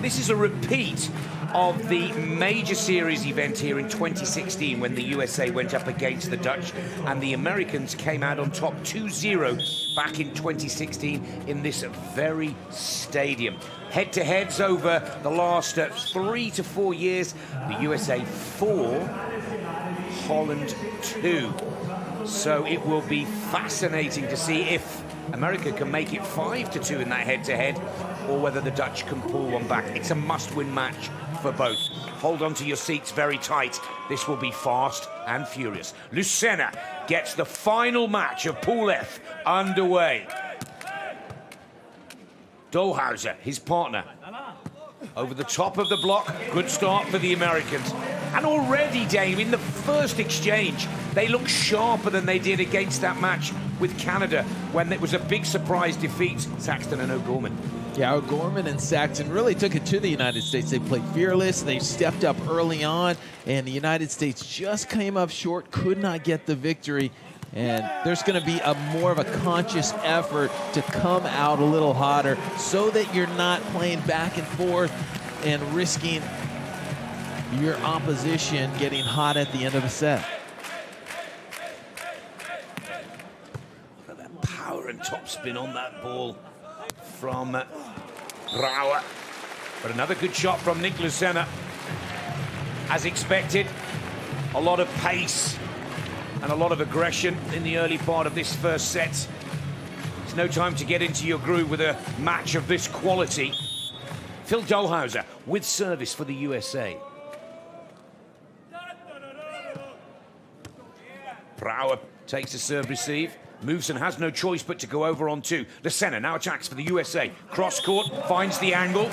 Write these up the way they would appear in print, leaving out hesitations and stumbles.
This is a repeat of the major series event here in 2016 when the USA went up against the Dutch and the Americans came out on top 2-0 back in 2016 in this very stadium. Head-to-heads over the last 3 to 4 years. The USA 4, Holland 2. So it will be fascinating to see if America can make it 5-2 in that head-to-head or whether the Dutch can pull one back. It's a must-win match for both. Hold on to your seats very tight. This will be fast and furious. Lucena gets the final match of Pool F underway. Dalhausser, his partner, over the top of the block. Good start for the Americans. And already, Dave, in the first exchange, they look sharper than they did against that match with Canada when it was a big surprise defeat, Saxton and O'Gorman. Yeah, O'Gorman and Saxton really took it to the United States. They played fearless, they stepped up early on, and the United States just came up short, could not get the victory. And there's going to be more of a conscious effort to come out a little hotter so that you're not playing back and forth and risking your opposition getting hot at the end of a set. Look at that power and topspin on that ball from Brouwer. But another good shot from Nick Lucena. As expected, a lot of pace and a lot of aggression in the early part of this first set. It's no time to get into your groove with a match of this quality. Phil Dalhausser with service for the USA. Brouwer takes a serve receive. Meeuwsen has no choice but to go over on two. Lucena now attacks for the USA. Cross court, finds the angle.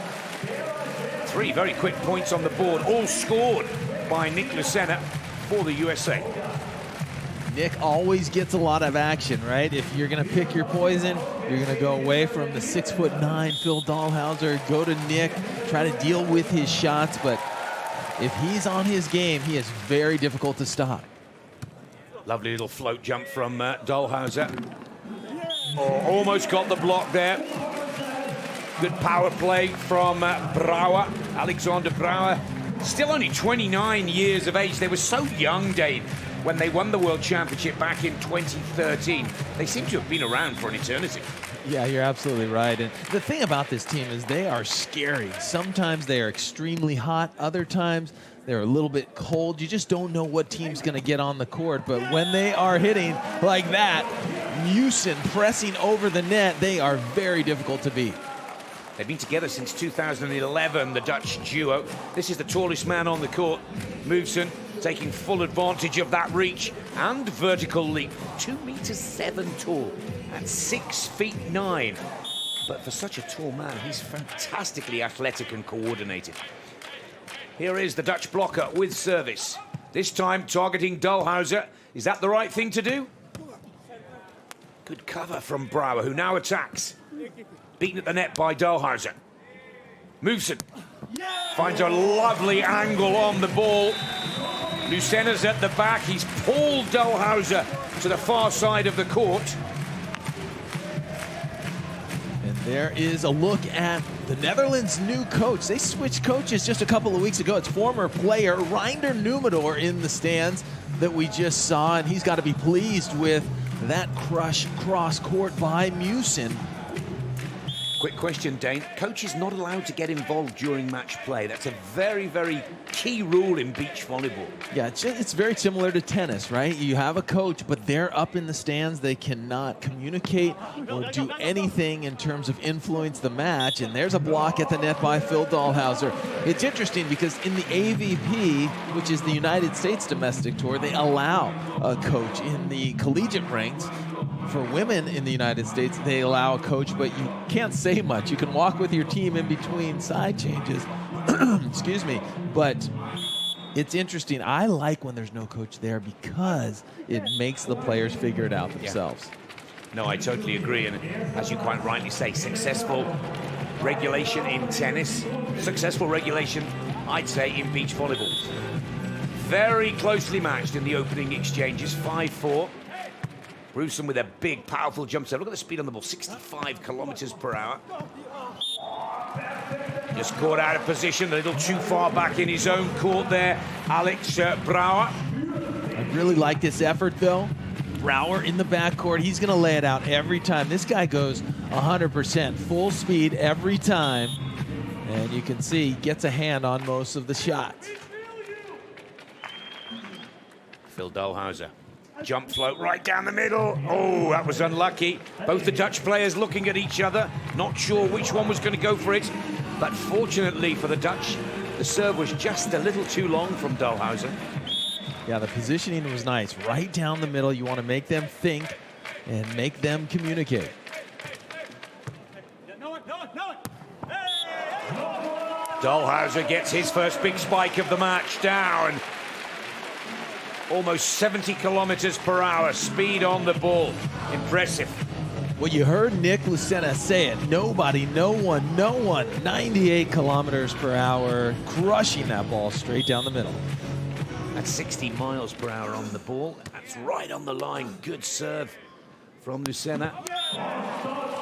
3 very quick points on the board, all scored by Nick Lucena for the USA. Nick always gets a lot of action, right? If you're going to pick your poison, you're going to go away from the 6'9" Phil Dalhausser, go to Nick, try to deal with his shots, but if he's on his game, he is very difficult to stop. Lovely little float jump from Dalhausser. Oh, almost got the block there. Good power play from Brouwer, Alexander Brouwer. Still only 29 years of age. They were so young, Dave, when they won the World Championship back in 2013. They seem to have been around for an eternity. Yeah, you're absolutely right. And the thing about this team is they are scary. Sometimes they are extremely hot. Other times they're a little bit cold. You just don't know what team's going to get on the court. But when they are hitting like that, Meeuwsen pressing over the net, they are very difficult to beat. They've been together since 2011, the Dutch duo. This is the tallest man on the court, Meeuwsen, taking full advantage of that reach and vertical leap. 2 meters 7 tall and 6 feet 9. But for such a tall man, he's fantastically athletic and coordinated. Here is the Dutch blocker with service. This time targeting Dalhausser. Is that the right thing to do? Good cover from Brouwer, who now attacks. Beaten at the net by Dalhausser. Meeuwsen finds a lovely angle on the ball. Lucena's at the back. He's pulled Dalhausser to the far side of the court. And there is a look at the Netherlands' new coach. They switched coaches just a couple of weeks ago. It's former player Reinder Numador in the stands that we just saw, and he's got to be pleased with that crush cross court by Meeuwsen. Quick question, Dane. Coach is not allowed to get involved during match play. That's a very, very key rule in beach volleyball. Yeah, it's very similar to tennis, right? You have a coach, but they're up in the stands. They cannot communicate or do anything in terms of influence the match. And there's a block at the net by Phil Dalhausser. It's interesting because in the AVP, which is the United States domestic tour, they allow a coach. In the collegiate ranks, for women in the United States, they allow a coach, but you can't say much. You can walk with your team in between side changes. Excuse me. But it's interesting. I like when there's no coach there because it makes the players figure it out themselves. Yeah. No, I totally agree. And as you quite rightly say, successful regulation in tennis, successful regulation, I'd say, in beach volleyball. Very closely matched in the opening exchanges, 5-4. Meeuwsen with a big, powerful jump serve. Look at the speed on the ball, 65 kilometers per hour. Just caught out of position, a little too far back in his own court there, Alex Brouwer. I really like this effort, though. Brouwer in the backcourt, he's going to lay it out every time. This guy goes 100%, full speed every time. And you can see he gets a hand on most of the shots. Phil Dalhausser. Jump float right down the middle. Oh, that was unlucky. Both the Dutch players looking at each other, not sure which one was going to go for it. But fortunately for the Dutch, the serve was just a little too long from Dalhausser. Yeah, the positioning was nice. Right down the middle, you want to make them think and make them communicate. Dalhausser gets his first big spike of the match down. Almost 70 kilometers per hour, speed on the ball. Impressive. Well, you heard Nick Lucena say it. Nobody, no one, 98 kilometers per hour, crushing that ball straight down the middle. That's 60 miles per hour on the ball. That's right on the line. Good serve from Lucena.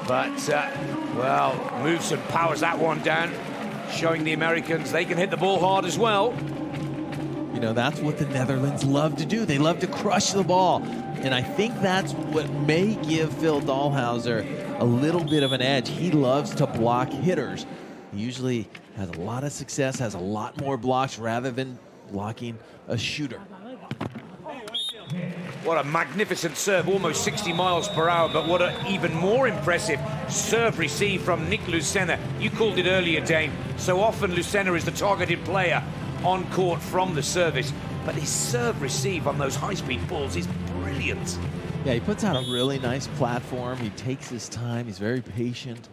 But, well, Meeuwsen powers that one down, showing the Americans they can hit the ball hard as well. You know, that's what the Netherlands love to do. They love to crush the ball. And I think that's what may give Phil Dalhausser a little bit of an edge. He loves to block hitters. He usually has a lot of success, has a lot more blocks rather than blocking a shooter. What a magnificent serve, almost 60 miles per hour, but what an even more impressive serve receive from Nick Lucena. You called it earlier, Dane. So often Lucena is the targeted player on court from the service, but his serve receive on those high-speed balls is brilliant. Yeah, he puts out a really nice platform. He takes his time. He's very patient,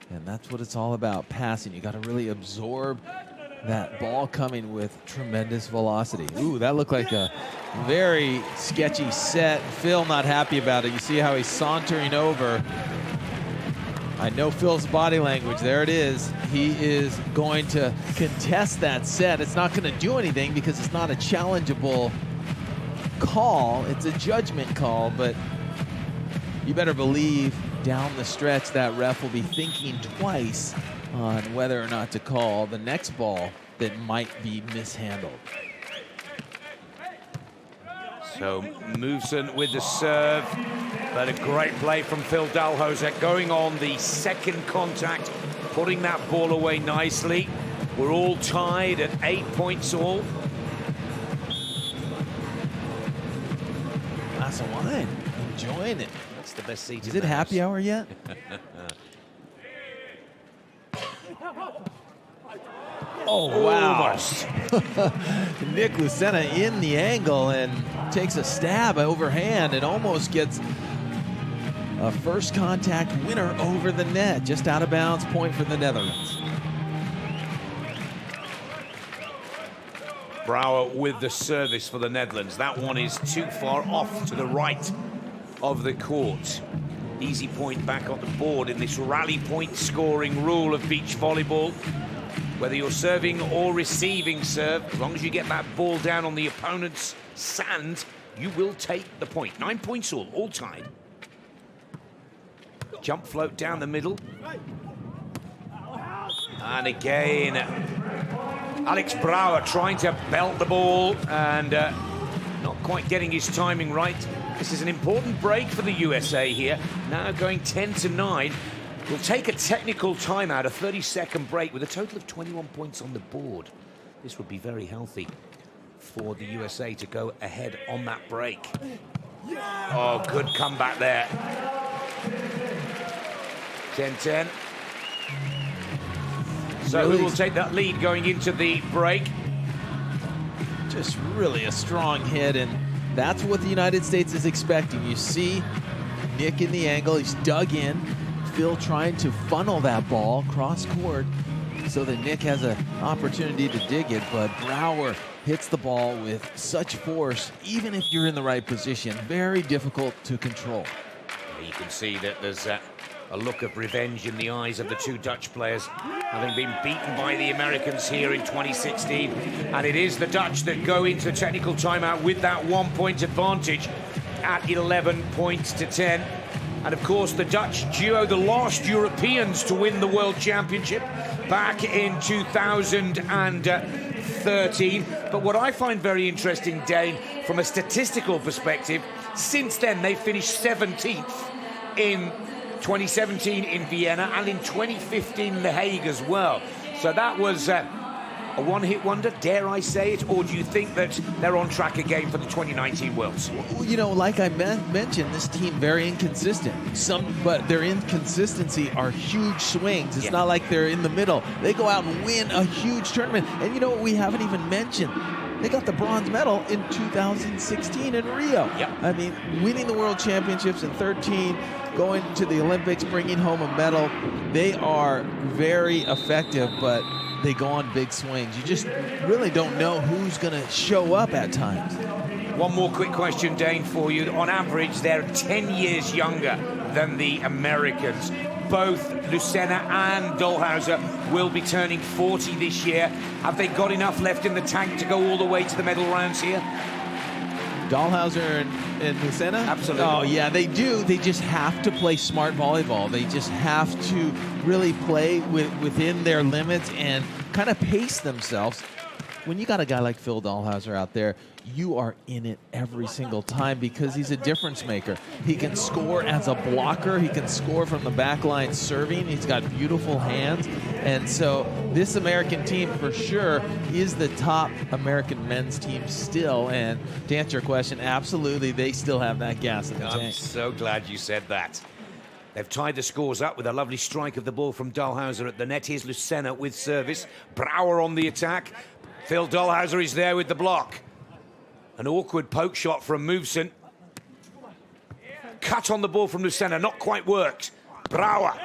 and that's what it's all about, passing. You got to really absorb that ball coming with tremendous velocity. Ooh, that looked like a very sketchy set. Phil not happy about it. You see how he's sauntering over. I know Phil's body language. There it is. He is going to contest that set. It's not going to do anything because it's not a challengeable call. It's a judgment call, but you better believe down the stretch that ref will be thinking twice on whether or not to call the next ball that might be mishandled. So Meeuwsen with the serve, but a great play from Phil Dalhausser going on the second contact, putting that ball away nicely. We're all tied at 8 points all. Glass of wine, enjoying it. That's the best seat. Is it happy hour yet? Oh, wow. Nick Lucena in the angle and takes a stab overhand and almost gets a first contact winner over the net. Just out of bounds, point for the Netherlands. Brouwer with the service for the Netherlands. That one is too far off to the right of the court. Easy point back on the board in this rally point scoring rule of beach volleyball. Whether you're serving or receiving serve, as long as you get that ball down on the opponent's sand, you will take the point. 9 points all tied. Jump float down the middle. And again, Alex Brouwer trying to belt the ball and not quite getting his timing right. This is an important break for the USA here. Now going 10-9. We'll take a technical timeout, a 30-second break with a total of 21 points on the board. This would be very healthy for the USA to go ahead on that break. Oh, good comeback there. 10-10. So who will take that lead going into the break? Just really a strong hit, and that's what the United States is expecting. You see Nick in the angle, he's dug in. Phil trying to funnel that ball cross court so that Nick has an opportunity to dig it, but Brouwer hits the ball with such force, even if you're in the right position. Very difficult to control. You can see that there's a look of revenge in the eyes of the two Dutch players, having been beaten by the Americans here in 2016. And it is the Dutch that go into technical timeout with that 1 point advantage at 11 points to 10. And of course, the Dutch duo, the last Europeans to win the World Championship, back in 2013. But what I find very interesting, Dane, from a statistical perspective, since then they finished 17th in 2017 in Vienna and in 2015 in The Hague as well. So that was a one-hit wonder, dare I say it, or do you think that they're on track again for the 2019 Worlds? Well, you know, like I mentioned, this team very inconsistent. But their inconsistency are huge swings. It's not like they're in the middle. They go out and win a huge tournament. And you know what we haven't even mentioned? They got the bronze medal in 2016 in Rio. I mean, winning the World Championships in 13, going to the Olympics, bringing home a medal. They are very effective, but they go on big swings. You just really don't know who's going to show up at times. One more quick question, Dane, for you. On average, they're 10 years younger than the Americans. Both Lucena and Dalhausser will be turning 40 this year. Have they got enough left in the tank to go all the way to the medal rounds here? Dalhausser and Lucena? Absolutely. Oh, yeah, they do. They just have to play smart volleyball. They just have to really play within their limits and kind of pace themselves. When you got a guy like Phil Dalhausser out there, you are in it every single time because he's a difference maker. He can score as a blocker. He can score from the back line serving. He's got beautiful hands. And so this American team for sure is the top American men's team still. And to answer your question, absolutely, they still have that gas in the tank. I'm so glad you said that. They've tied the scores up with a lovely strike of the ball from Dalhausser at the net. Here's Lucena with service. Brouwer on the attack. Phil Dalhausser is there with the block. An awkward poke shot from Meeuwsen. Cut on the ball from Lucena, not quite worked. Brouwer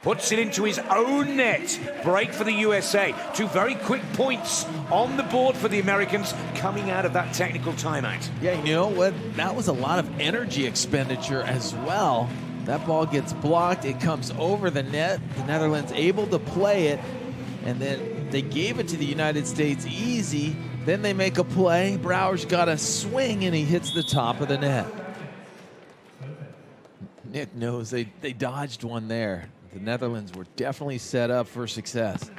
puts it into his own net. Break for the USA. Two very quick points on the board for the Americans coming out of that technical timeout. Yeah, you know what? That was a lot of energy expenditure as well. That ball gets blocked. It comes over the net. The Netherlands able to play it. And then they gave it to the United States easy. Then they make a play. Brouwer's got a swing, and he hits the top of the net. Nick knows they dodged one there. The Netherlands were definitely set up for success.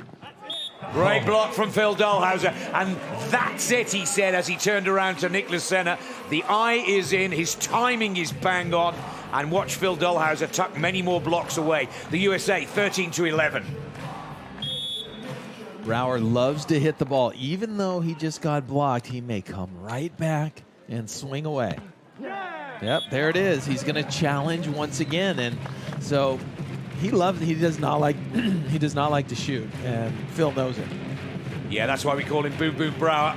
Great block from Phil Dalhausser, and that's it, he said as he turned around to Nick Lucena. The eye is in, his timing is bang on, and watch Phil Dalhausser tuck many more blocks away. The USA 13-11. Brouwer loves to hit the ball. Even though he just got blocked, he may come right back and swing away. Yep, there it is. He's going to challenge once again, and so he does not like to shoot, and Phil knows it. Yeah, that's why we call him Boom Boom Brouwer.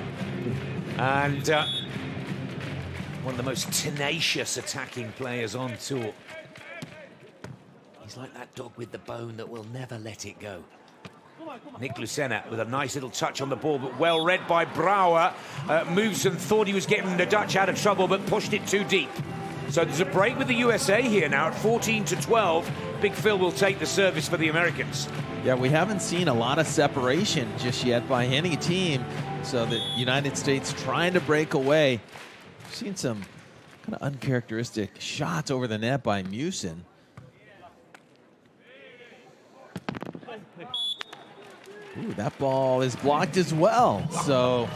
And one of the most tenacious attacking players on tour. He's like that dog with the bone that will never let it go. Nick Lucena with a nice little touch on the ball, but well read by Brouwer. Meeuwsen thought he was getting the Dutch out of trouble, but pushed it too deep. So there's a break with the USA here now at 14-12. Big Phil will take the service for the Americans. Yeah, we haven't seen a lot of separation just yet by any team. So the United States trying to break away. We've seen some kind of uncharacteristic shots over the net by Meeuwsen. Ooh, that ball is blocked as well. So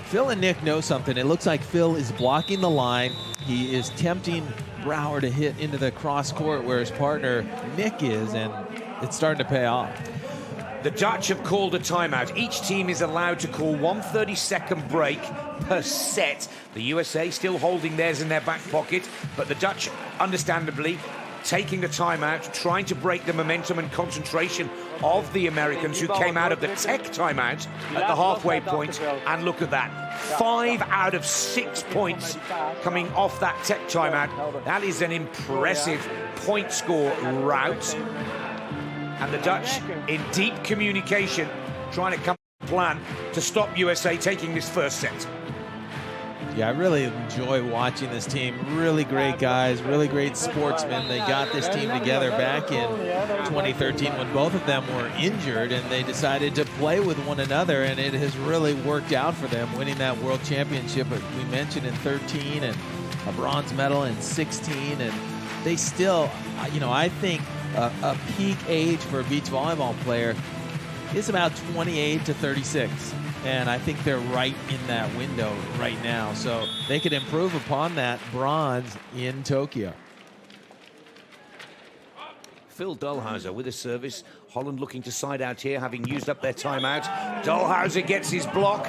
Phil and Nick know something. It looks like Phil is blocking the line. He is tempting Brouwer to hit into the cross court where his partner Nick is, and it's starting to pay off. The Dutch have called a timeout. Each team is allowed to call 1 30-second break per set. The USA still holding theirs in their back pocket, but the Dutch, understandably, taking a timeout, trying to break the momentum and concentration of the Americans, who came out of the tech timeout at the halfway point. And look at that, 5 out of 6 points coming off that tech timeout. That is an impressive point score route. And the Dutch in deep communication, trying to come up with a plan to stop USA taking this first set. Yeah, I really enjoy watching this team. Really great guys, really great sportsmen. They got this team together back in 2013 when both of them were injured, and they decided to play with one another, and it has really worked out for them, winning that world championship we mentioned in 13 and a bronze medal in 16. And they still, you know, I think a peak age for a beach volleyball player is about 28 to 36. And I think they're right in that window right now. So they could improve upon that bronze in Tokyo. Phil Dalhausser with a service. Holland looking to side out here, having used up their timeout. Dalhausser gets his block.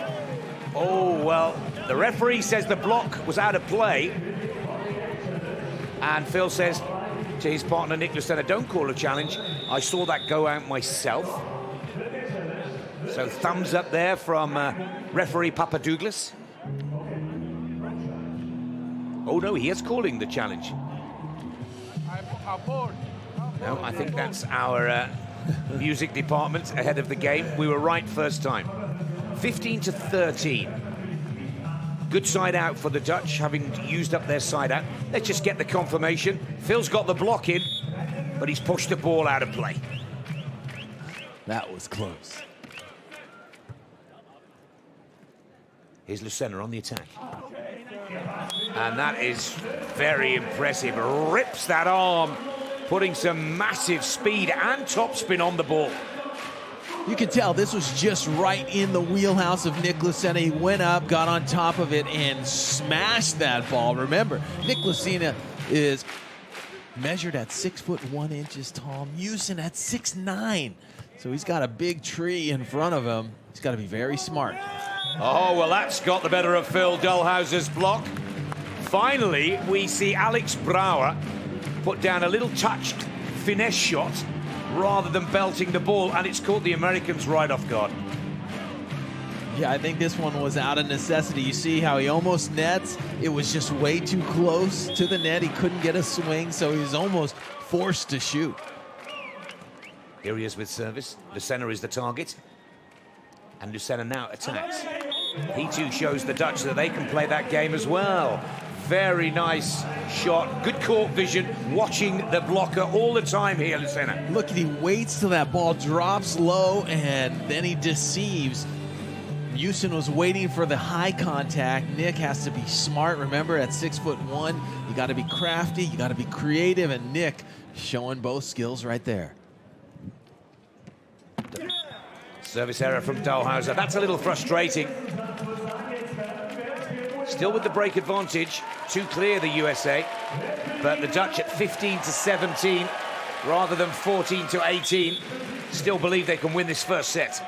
Oh, well, the referee says the block was out of play. And Phil says to his partner, Nick Lucena, don't call a challenge. I saw that go out myself. So thumbs up there from referee Papa Douglas. Oh, no, he is calling the challenge. No, I think that's our music department ahead of the game. We were right first time. 15 to 13. Good side out for the Dutch, having used up their side out. Let's just get the confirmation. Phil's got the block in, but he's pushed the ball out of play. That was close. Here's Lucena on the attack. And that is very impressive. Rips that arm, putting some massive speed and topspin on the ball. You can tell this was just right in the wheelhouse of Nick Lucena. He went up, got on top of it, and smashed that ball. Remember, Nick Lucena is measured at 6'1" tall. Meeuwsen at 6'9". So he's got a big tree in front of him. He's got to be very smart. Oh, well, that's got the better of Phil Dalhausser's block. Finally, we see Alex Brouwer put down a little touched finesse shot rather than belting the ball, and it's caught the Americans right off guard. Yeah, I think this one was out of necessity. You see how he almost nets. It was just way too close to the net. He couldn't get a swing, so he was almost forced to shoot. Here he is with service. Lucena is the target. And Lucena now attacks. He too shows the Dutch that they can play that game as well. Very nice shot. Good court vision. Watching the blocker all the time here, Lucena. Look, he waits till that ball drops low, and then he deceives. Meeuwsen was waiting for the high contact. Nick has to be smart. Remember, at 6'1", you got to be crafty, you got to be creative, and Nick showing both skills right there. Service error from Dalhausser. That's a little frustrating. Still with the break advantage to clear the USA, but the Dutch at 15 to 17 rather than 14 to 18 still believe they can win this first set.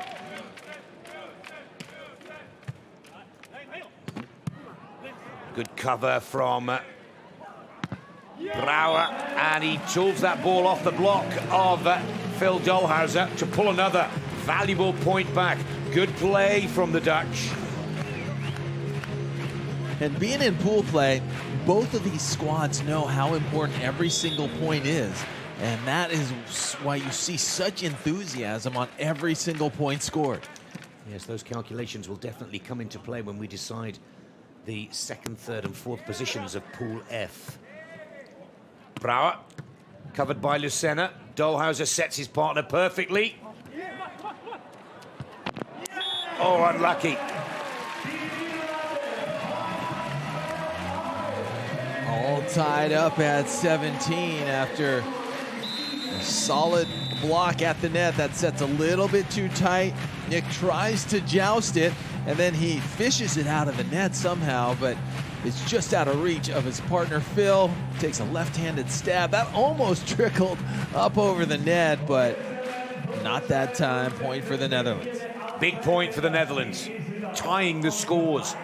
Good cover from Brouwer, and he tools that ball off the block of Phil Dalhausser to pull another valuable point back. Good play from the Dutch. And being in pool play, both of these squads know how important every single point is. And that is why you see such enthusiasm on every single point scored. Yes, those calculations will definitely come into play when we decide the second, third, and fourth positions of Pool F. Brouwer, covered by Lucena. Dalhausser sets his partner perfectly. Oh, unlucky. All tied up at 17 after a solid block at the net. That set's a little bit too tight. Nick tries to joust it, and then he fishes it out of the net somehow, but it's just out of reach of his partner. Phil takes a left-handed stab. That almost trickled up over the net, but not that time. Point for the Netherlands. Big point for the Netherlands, tying the scores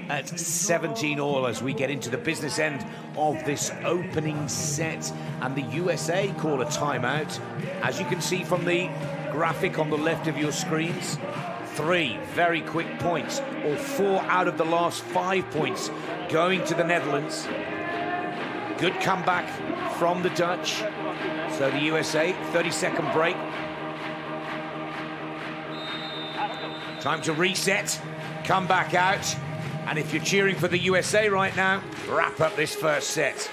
at 17-all as we get into the business end of this opening set. And the USA call a timeout. As you can see from the graphic on the left of your screens, 3 very quick points, or 4 out of the last 5 points going to the Netherlands. Good comeback from the Dutch. So the USA, 30-second break. Time to reset, come back out, and if you're cheering for the USA right now, wrap up this first set.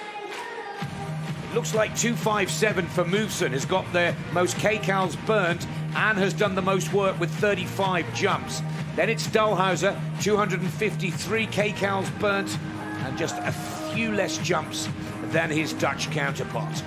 It looks like 257 for Meeuwsen has got the most kcals burnt and has done the most work with 35 jumps. Then it's Dalhausser, 253 kcals burnt and just a few less jumps than his Dutch counterpart.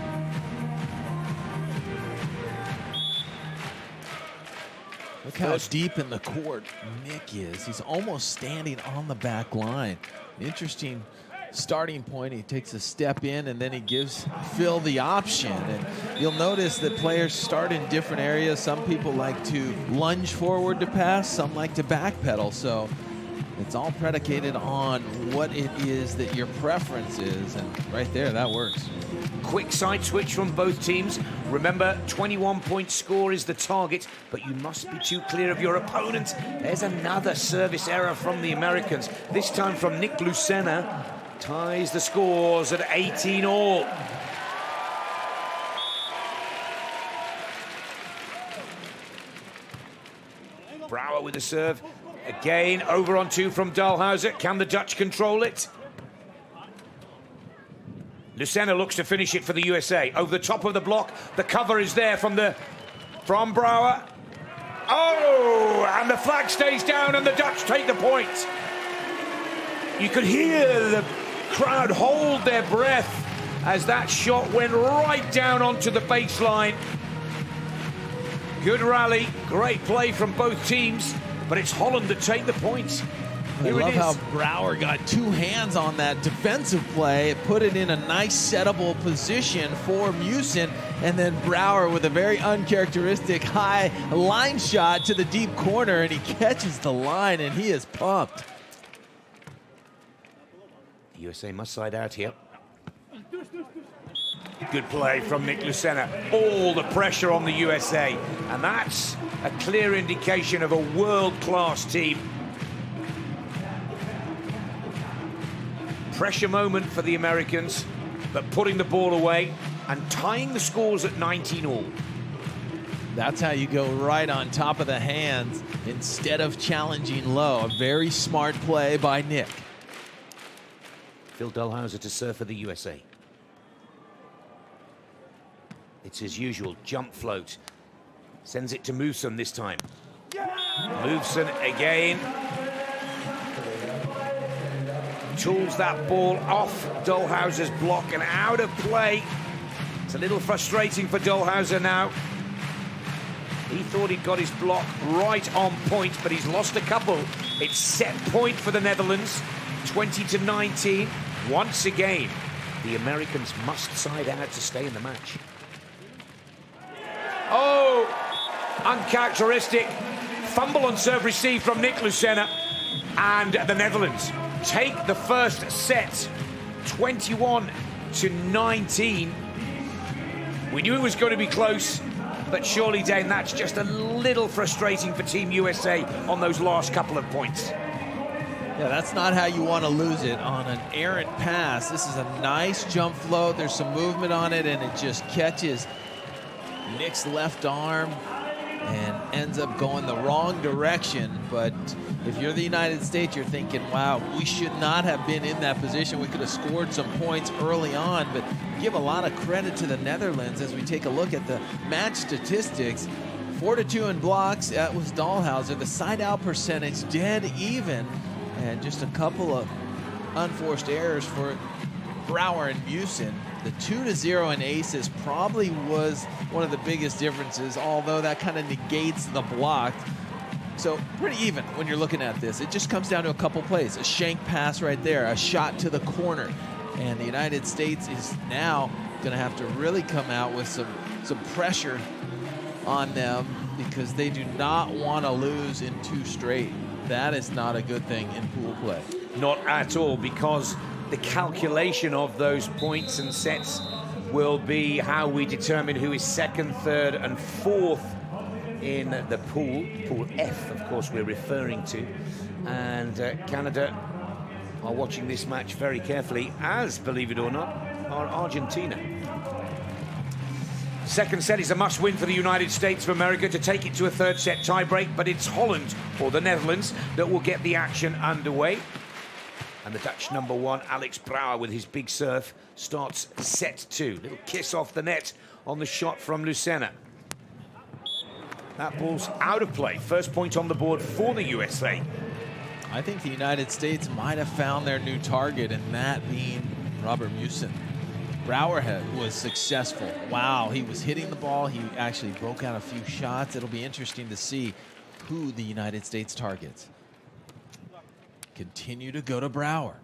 Look how deep in the court Nick is. He's almost standing on the back line. Interesting starting point. He takes a step in and then he gives Phil the option. And you'll notice that players start in different areas. Some people like to lunge forward to pass, some like to backpedal. So it's all predicated on what it is that your preference is. And right there, that works. Quick side switch from both teams. Remember, 21-point score is the target, but you must be too clear of your opponent. There's another service error from the Americans, this time from Nick Lucena. Ties the scores at 18 all. Brouwer with the serve. Again, over on 2 from Dalhausser. Can the Dutch control it? Lucena looks to finish it for the USA. Over the top of the block. The cover is there from Brouwer. Oh, and the flag stays down and the Dutch take the point. You could hear the crowd hold their breath as that shot went right down onto the baseline. Good rally, great play from both teams, but it's Holland that take the points. I love how Brouwer got 2 hands on that defensive play. It put it in a nice settable position for Meeuwsen, and then Brouwer with a very uncharacteristic high line shot to the deep corner, and he catches the line, and he is pumped. The USA must side out here. Good play from Nick Lucena. All the pressure on the USA, and that's a clear indication of a world-class team. Pressure moment for the Americans, but putting the ball away and tying the scores at 19 all. That's how you go right on top of the hands instead of challenging low. A very smart play by Nick. Phil Dalhausser to serve for the USA. It's his usual jump float. Sends it to Meeuwsen this time. Meeuwsen again. Tools that ball off Dalhausser's block and out of play. It's a little frustrating for Dalhausser now. He thought he'd got his block right on point, but he's lost a couple. It's set point for the Netherlands, 20-19. Once again, the Americans must side out to stay in the match. Oh, uncharacteristic. Fumble on serve receive from Nick Lucena. And the Netherlands take the first set, 21-19. We knew it was going to be close, but surely, Dane, that's just a little frustrating for Team USA on those last couple of points. Yeah, that's not how you want to lose it on an errant pass. This is a nice jump float. There's some movement on it, and it just catches Nick's left arm and ends up going the wrong direction. But if you're the United States, you're thinking, wow, we should not have been in that position. We could have scored some points early on, but give a lot of credit to the Netherlands as we take a look at the match statistics. 4-2 in blocks, that was Dalhausser. The side-out percentage dead even, and just a couple of unforced errors for Brouwer and Meeuwsen. The 2-0 in aces probably was one of the biggest differences, although that kind of negates the block. So pretty even when you're looking at this. It just comes down to a couple plays. A shank pass right there, a shot to the corner. And the United States is now going to have to really come out with some pressure on them because they do not want to lose in 2 straight. That is not a good thing in pool play. Not at all, because the calculation of those points and sets will be how we determine who is second, third, and fourth in the pool. Pool F, of course, we're referring to. And Canada are watching this match very carefully, as, believe it or not, are Argentina. Second set is a must-win for the United States of America to take it to a third set tiebreak, but it's Holland, or the Netherlands, that will get the action underway. And the Dutch number 1, Alex Brouwer, with his big serve, starts set 2. Little kiss off the net on the shot from Lucena. That ball's out of play. First point on the board for the USA. I think the United States might have found their new target, and that being Robert Meeuwsen. Brouwer was successful. Wow, he was hitting the ball. He actually broke out a few shots. It'll be interesting to see who the United States targets. Continue to go to Brouwer.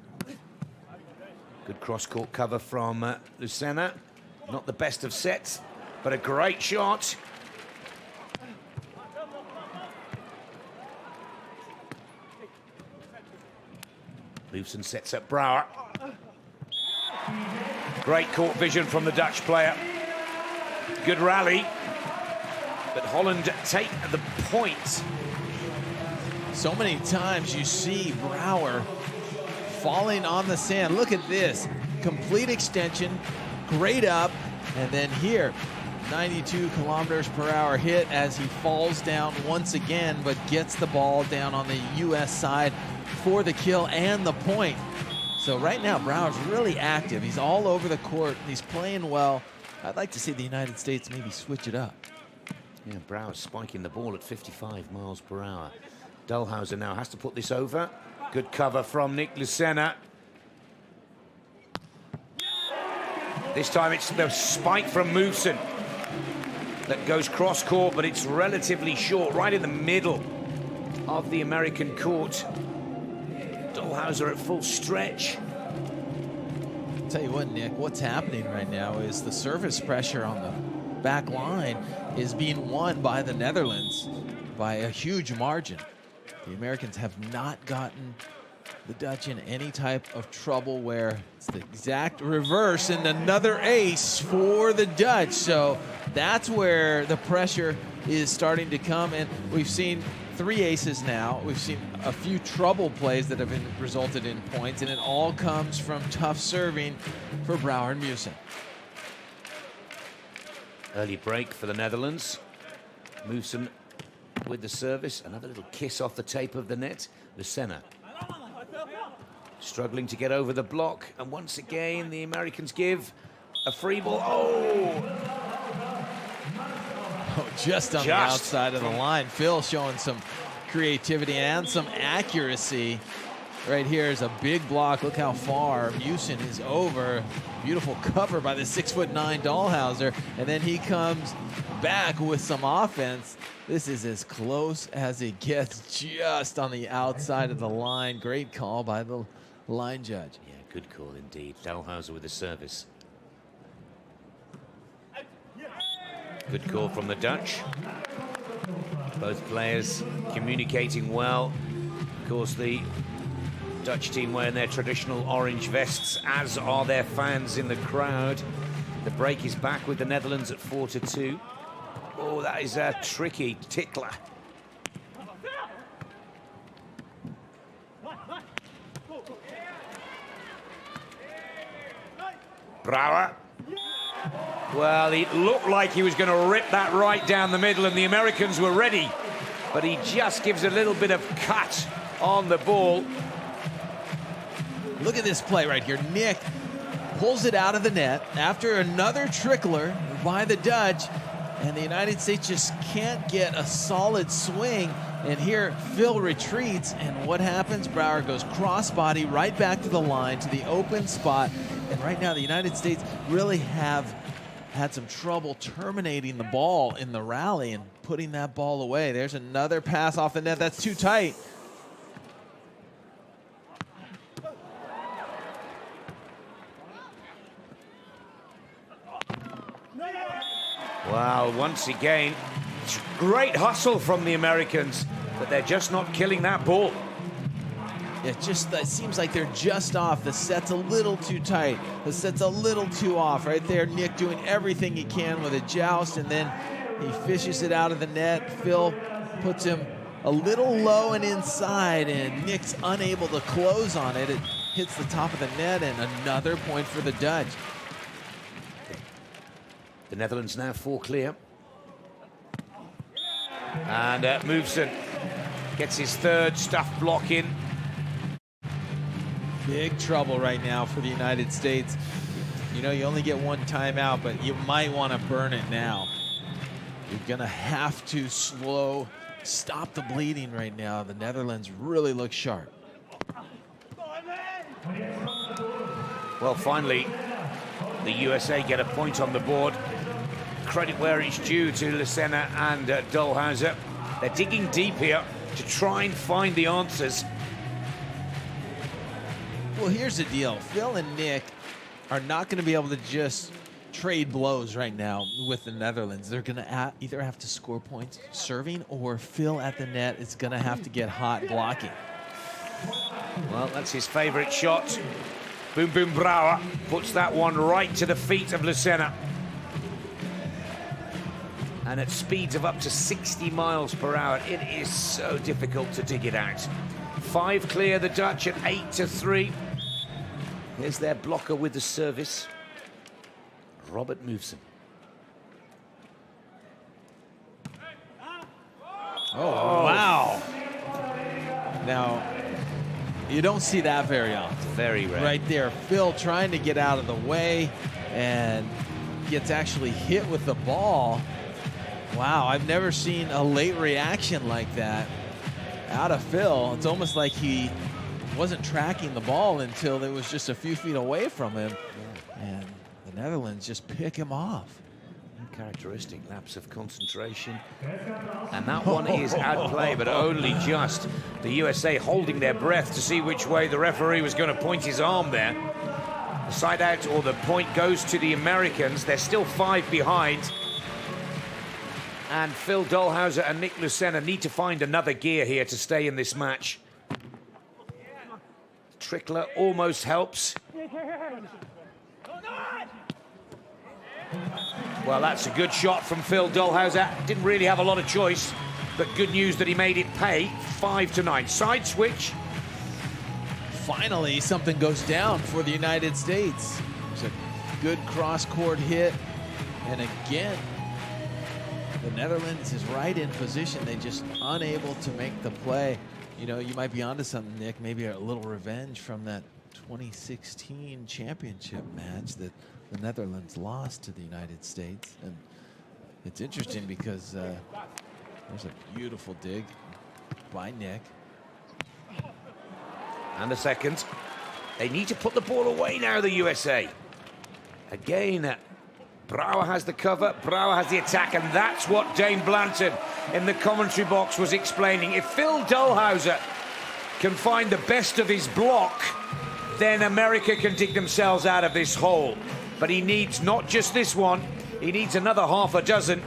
Good cross-court cover from Lucena. Not the best of sets, but a great shot. Meeuwsen sets up Brouwer. Great court vision from the Dutch player. Good rally, but Holland take the point. So many times you see Brouwer falling on the sand. Look at this, complete extension, great up, and then here, 92 kilometers per hour hit as he falls down once again, but gets the ball down on the US side for the kill and the point. So right now, Brouwer's really active. He's all over the court. He's playing well. I'd like to see the United States maybe switch it up. Yeah, Brouwer's spiking the ball at 55 miles per hour. Dalhausser now has to put this over. Good cover from Nick Lucena. This time it's the spike from Meeuwsen that goes cross-court, but it's relatively short, right in the middle of the American court. Dalhausser at full stretch. Tell you what, Nick, what's happening right now is the service pressure on the back line is being won by the Netherlands by a huge margin. The Americans have not gotten the Dutch in any type of trouble, where it's the exact reverse and another ace for the Dutch. So that's where the pressure is starting to come, and we've seen 3 aces now. We've seen a few trouble plays that have resulted in points, and it all comes from tough serving for Brouwer and Meeuwsen. Early break for the Netherlands. Meeuwsen with the service. Another little kiss off the tape of the net. Lucena struggling to get over the block. And once again, the Americans give a free ball. Oh, just on the outside of the line. Phil showing some creativity and some accuracy. Right here is a big block. Look how far Meeuwsen is over. Beautiful cover by the 6'9" Dalhausser. And then he comes back with some offense. This is as close as it gets, just on the outside of the line. Great call by the line judge. Yeah, good call indeed. Dalhausser with the service. Good call from the Dutch. Both players communicating well. Of course, the Dutch team wearing their traditional orange vests, as are their fans in the crowd. The break is back with the Netherlands at 4-2. Oh, that is a tricky tickler. Brouwer. Well, it looked like he was going to rip that right down the middle, and the Americans were ready. But he just gives a little bit of cut on the ball. Look at this play right here. Nick pulls it out of the net after another trickler by the Dutch, and the United States just can't get a solid swing. And here, Phil retreats, and what happens? Brouwer goes crossbody right back to the line, to the open spot. And right now, the United States really have had some trouble terminating the ball in the rally and putting that ball away. There's another pass off the net. That's too tight. Wow, once again, great hustle from the Americans, but they're just not killing that ball. It seems like they're just off. The set's a little too tight. The set's a little too off. Right there, Nick doing everything he can with a joust, and then he fishes it out of the net. Phil puts him a little low and inside, and Nick's unable to close on it. It hits the top of the net, and another point for the Dutch. The Netherlands now 4 clear. And Meeuwsen gets his third stuff block in. Big trouble right now for the United States. You know, you only get one timeout, but you might want to burn it now. You're going to have to stop the bleeding right now. The Netherlands really look sharp. Well, finally, the USA get a point on the board. Credit where it's due to Lucena and Dalhausser. They're digging deep here to try and find the answers. Well, here's the deal. Phil and Nick are not going to be able to just trade blows right now with the Netherlands. They're going to either have to score points serving, or Phil at the net is going to have to get hot blocking. Well, that's his favorite shot. Boom Boom Brouwer puts that one right to the feet of Lucena. And at speeds of up to 60 miles per hour, it is so difficult to dig it out. 5 clear, the Dutch at 8-3. Here's their blocker with the service, Robert Meeuwsen. Oh, wow. Now, you don't see that very often. Very rare. Right there, Phil trying to get out of the way and gets actually hit with the ball. Wow, I've never seen a late reaction like that out of Phil. It's almost like he wasn't tracking the ball until it was just a few feet away from him. Yeah. And the Netherlands just pick him off. Uncharacteristic lapse of concentration. And that one is outplay, but only just. The USA holding their breath to see which way the referee was going to point his arm there. The side out, or the point, goes to the Americans. They're still 5 behind. And Phil Dalhausser and Nick Lucena need to find another gear here to stay in this match. Trickler almost helps. Well, that's a good shot from Phil Dalhausser. Didn't really have a lot of choice, but good news that he made it pay. 5-9. Side switch. Finally, something goes down for the United States. It's a good cross-court hit. And again, the Netherlands is right in position. They're just unable to make the play. You know, you might be onto something, Nick. Maybe a little revenge from that 2016 championship match that the Netherlands lost to the United States. And it's interesting because there's a beautiful dig by Nick. And the second. They need to put the ball away now, the USA. Again, Brouwer has the cover, Brouwer has the attack, and that's what Dane Blanton in the commentary box was explaining. If Phil Dalhausser can find the best of his block, then America can dig themselves out of this hole. But he needs not just this one, he needs another half a dozen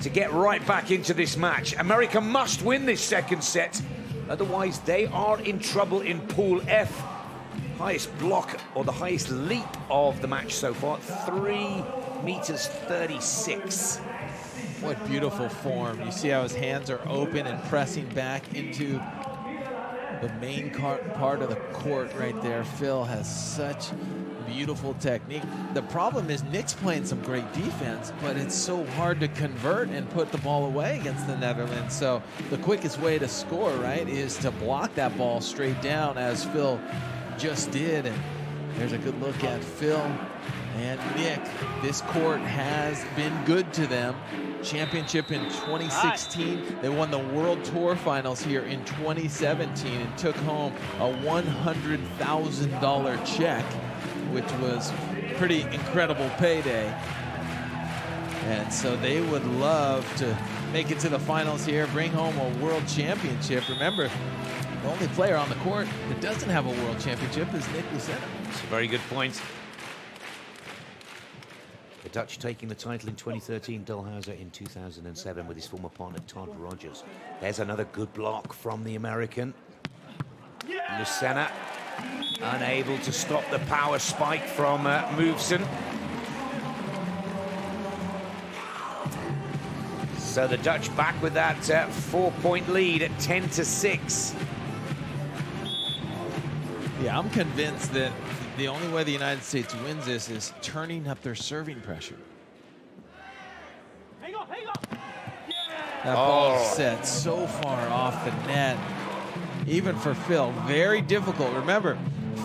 to get right back into this match. America must win this second set, otherwise they are in trouble in Pool F. Highest block, or the highest leap of the match so far, 3.36 meters. What beautiful form. You see how his hands are open and pressing back into the main part of the court right there. Phil has such beautiful technique. The problem is Nick's playing some great defense, but it's so hard to convert and put the ball away against the Netherlands. So the quickest way to score, right, is to block that ball straight down, as Phil just did. And there's a good look at Phil and Nick. This court has been good to them. Championship in 2016. They won the World Tour Finals here in 2017 and took home a $100,000 check, which was pretty incredible payday. And so they would love to make it to the finals here, bring home a world championship. Remember, the only player on the court that doesn't have a world championship is Nick Lucena. That's a very good point. The Dutch taking the title in 2013, Dalhausser in 2007 with his former partner Todd Rogers. There's another good block from the American. Lucena unable to stop the power spike from Meeuwsen. So the Dutch back with that 4-point lead at 10-6. Yeah, I'm convinced that the only way the United States wins this is turning up their serving pressure. That ball set so far off the net, even for Phil. Very difficult. Remember,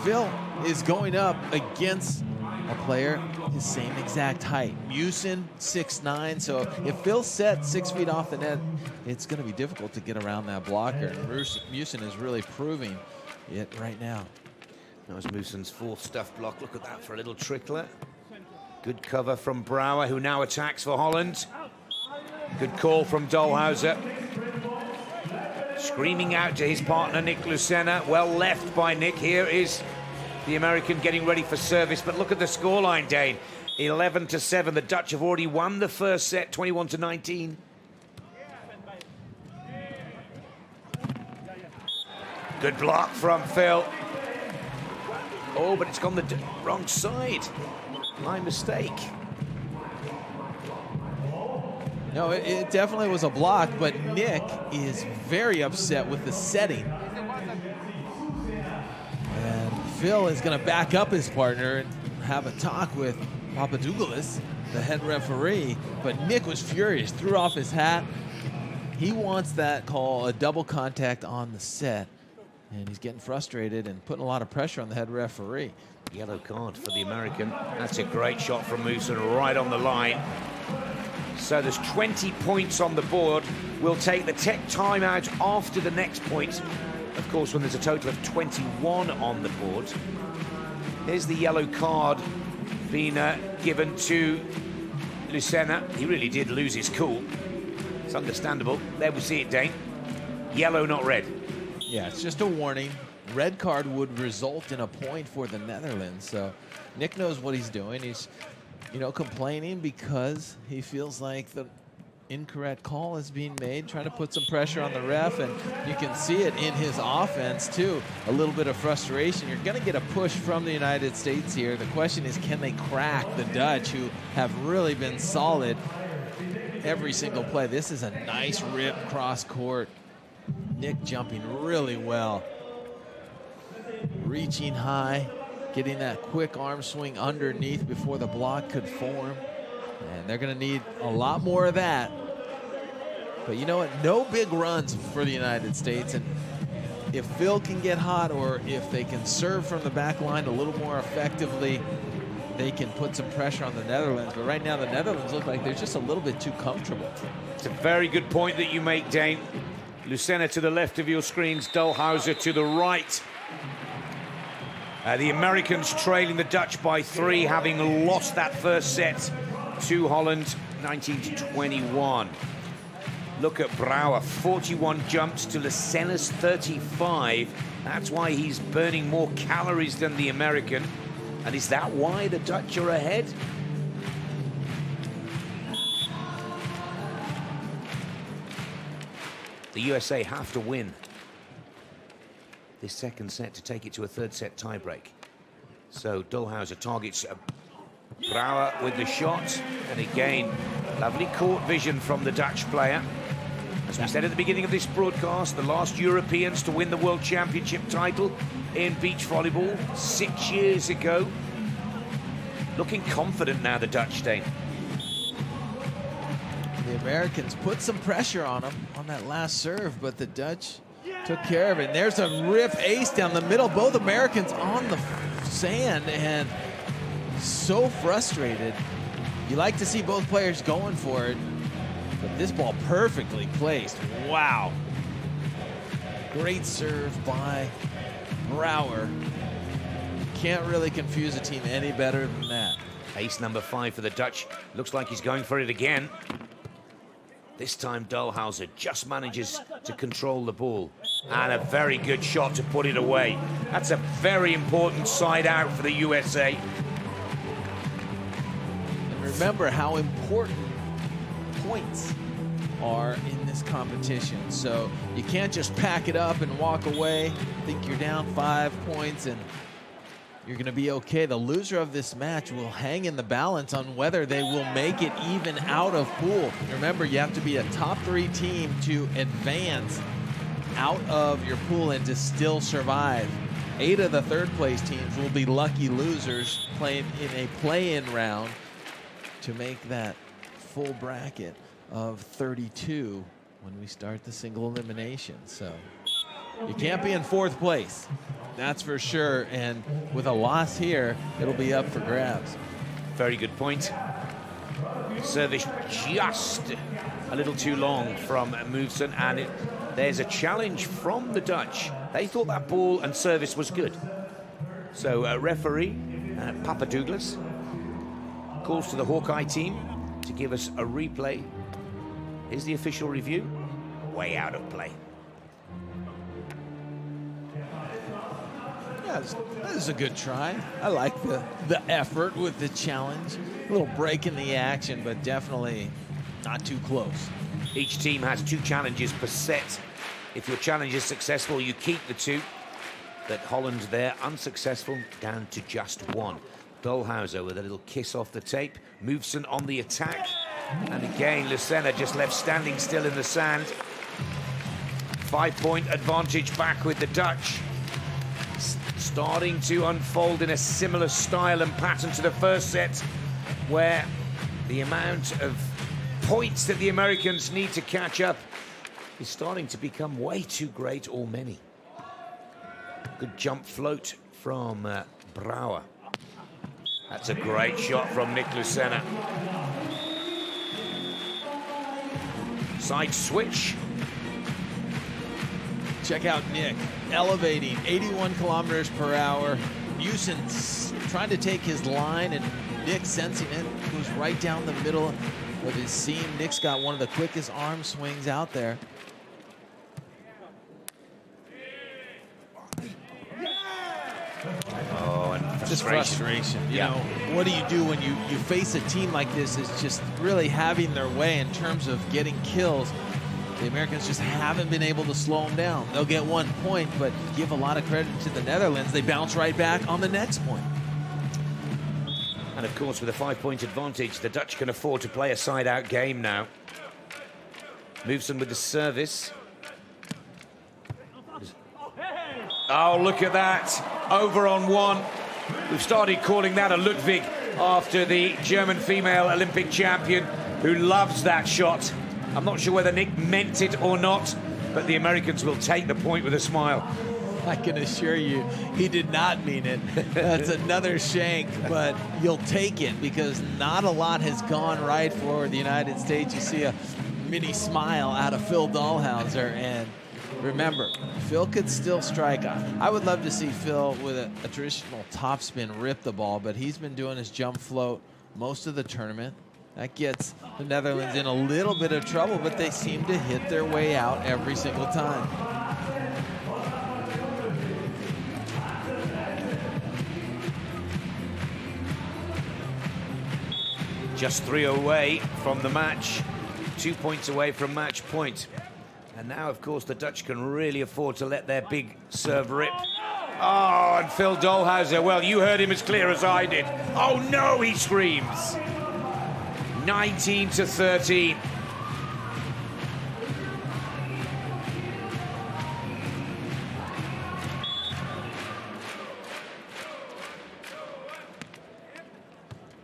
Phil is going up against a player his same exact height. Meeuwsen, 6'9". So if Phil set 6 feet off the net, it's going to be difficult to get around that blocker. Meeuwsen is really proving it right now. That was Meeuwsen's fourth stuff block. Look at that for a little trickler. Good cover from Brouwer, who now attacks for Holland. Good call from Dalhausser. Screaming out to his partner, Nick Lucena. Well left by Nick. Here is the American getting ready for service. But look at the scoreline, Dane. 11-7. The Dutch have already won the first set, 21-19. Good block from Phil. Oh, but it's gone the wrong side. My mistake. No, it definitely was a block, but Nick is very upset with the setting. And Phil is going to back up his partner and have a talk with Papadopoulos, the head referee. But Nick was furious, threw off his hat. He wants that call, a double contact on the set. And he's getting frustrated and putting a lot of pressure on the head referee. Yellow card for the American. That's a great shot from Meeuwsen, right on the line. So there's 20 points on the board. We'll take the tech timeout after the next point. Of course, when there's a total of 21 on the board. Here's the yellow card being given to Lucena. He really did lose his cool. It's understandable. There we see it, Dane. Yellow, not red. Yeah, it's just a warning. Red card would result in a point for the Netherlands. So Nick knows what he's doing. He's, complaining because he feels like the incorrect call is being made, trying to put some pressure on the ref, and you can see it in his offense too. A little bit of frustration. You're going to get a push from the United States here. The question is, can they crack the Dutch, who have really been solid every single play? This is a nice rip cross court. Nick jumping really well, reaching high, getting that quick arm swing underneath before the block could form. And they're going to need a lot more of that. But you know what? No big runs for the United States. And if Phil can get hot, or if they can serve from the back line a little more effectively, they can put some pressure on the Netherlands. But right now, the Netherlands look like they're just a little bit too comfortable. It's a very good point that you make, Dane. Lucena to the left of your screens, Dalhausser to the right. The Americans trailing the Dutch by 3, having lost that first set to Holland, 19-21. Look at Brouwer, 41 jumps to Lucena's 35. That's why he's burning more calories than the American. And is that why the Dutch are ahead? The USA have to win this second set to take it to a third set tiebreak. So Dalhausser targets Brouwer with the shot. And again, lovely court vision from the Dutch player. As we said at the beginning of this broadcast, the last Europeans to win the World Championship title in beach volleyball 6 years ago. Looking confident now, the Dutch, Dane. The Americans put some pressure on them on that last serve, but the Dutch took care of it. And there's a rip ace down the middle. Both Americans on the sand, and so frustrated. You like to see both players going for it, but this ball perfectly placed. Wow. Great serve by Brouwer. Can't really confuse a team any better than that. Ace number 5 for the Dutch. Looks like he's going for it again. This time Dalhausser just manages to control the ball. And a very good shot to put it away. That's a very important side out for the USA. And remember how important points are in this competition. So you can't just pack it up and walk away, think you're down 5 points and you're going to be okay. The loser of this match will hang in the balance on whether they will make it even out of pool. Remember, you have to be a top 3 team to advance out of your pool and to still survive. 8 of the third place teams will be lucky losers playing in a play-in round to make that full bracket of 32 when we start the single elimination. So you can't be in 4th place, that's for sure. And with a loss here, it'll be up for grabs. Very good point. Service just a little too long from Meeuwsen, and there's a challenge from the Dutch. They thought that ball and service was good. So referee Papadopoulos calls to the Hawkeye team to give us a replay. Here's the official review. Way out of play. Yeah, this is a good try. I like the effort with the challenge. A little break in the action, but definitely not too close. Each team has 2 challenges per set. If your challenge is successful, you keep the 2. But Holland there, unsuccessful, down to just 1. Dalhausser with a little kiss off the tape. Meeuwsen on the attack. And again, Lucena just left standing still in the sand. 5-point advantage back with the Dutch. Starting to unfold in a similar style and pattern to the first set, where the amount of points that the Americans need to catch up is starting to become way too great or many. Good jump float from Brouwer. That's a great shot from Lucena. Side switch. Check out Nick, elevating 81 kilometers per hour. Meeuwsen's trying to take his line, and Nick, sensing it, goes right down the middle of his seam. Nick's got one of the quickest arm swings out there. Oh, and just frustration. You know, what do you do when you face a team like this is just really having their way in terms of getting kills? The Americans just haven't been able to slow them down. They'll get 1 point, but give a lot of credit to the Netherlands. They bounce right back on the next point. And of course, with a 5-point advantage, the Dutch can afford to play a side-out game now. Meeuwsen with the service. Oh, look at that. Over on 1. We've started calling that a Ludwig after the German female Olympic champion who loves that shot. I'm not sure whether Nick meant it or not, but the Americans will take the point with a smile. I can assure you, he did not mean it. That's another shank, but you'll take it because not a lot has gone right for the United States. You see a mini smile out of Phil Dalhausser, and remember, Phil could still strike. I would love to see Phil with a traditional topspin rip the ball, but he's been doing his jump float most of the tournament. That gets the Netherlands in a little bit of trouble, but they seem to hit their way out every single time. Just 3 away from the match, 2 points away from match point. And now, of course, the Dutch can really afford to let their big serve rip. Oh, and Phil Dalhausser, well, you heard him as clear as I did. Oh, no, he screams. 19-13.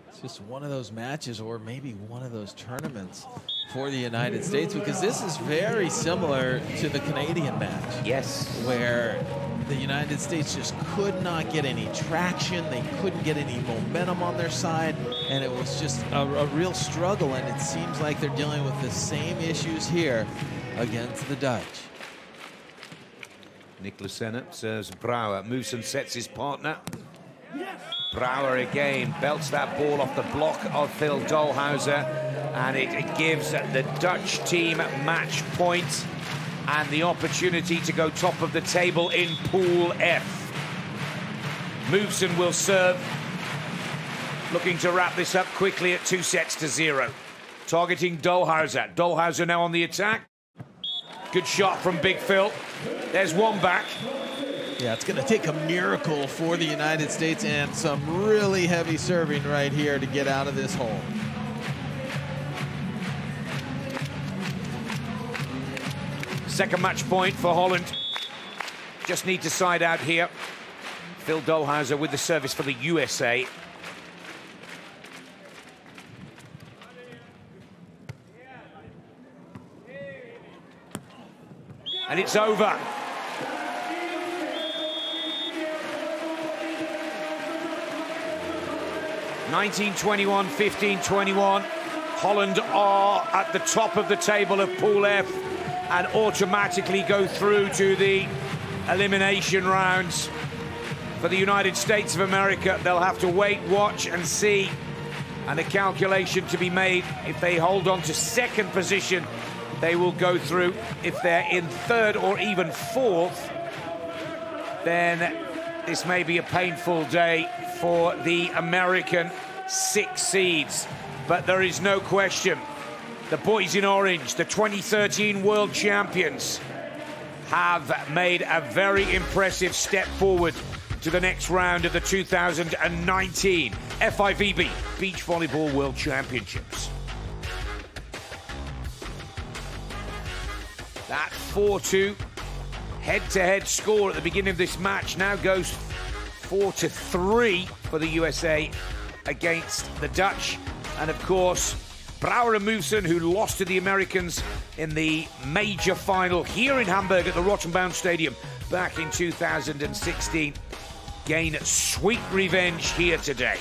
It's just one of those matches, or maybe one of those tournaments for the United States, because this is very similar to the Canadian match. Yes. Where the United States just could not get any traction. They couldn't get any momentum on their side, and it was just a real struggle, and it seems like they're dealing with the same issues here against the Dutch. Lucena serves Brouwer. Meeuwsen sets his partner. Brouwer again belts that ball off the block of Phil Dalhausser, and it gives the Dutch team match point and the opportunity to go top of the table in Pool F. Meeuwsen will serve, looking to wrap this up quickly at 2-0. Targeting Dalhausser. Dalhausser now on the attack. Good shot from Big Phil. There's one back. Yeah, it's going to take a miracle for the United States and some really heavy serving right here to get out of this hole. Second match point for Holland. Just need to side out here. Phil Dalhausser with the service for the USA. And it's over. (19-21, 15-21). Holland are at the top of the table of Pool F and automatically go through to the elimination rounds. For the United States of America, they'll have to wait, watch and see, and a calculation to be made. If they hold on to second position, they will go through. If they're in third or even fourth, then this may be a painful day for the American 6 seeds, but there is no question the boys in orange, the 2013 world champions, have made a very impressive step forward to the next round of the 2019 FIVB Beach Volleyball World Championships. That 4-2 head-to-head score at the beginning of this match now goes 4-3 for the USA against the Dutch. And of course, Brouwer and Meeuwsen, who lost to the Americans in the major final here in Hamburg at the Rottenbaum Stadium back in 2016, gain sweet revenge here today.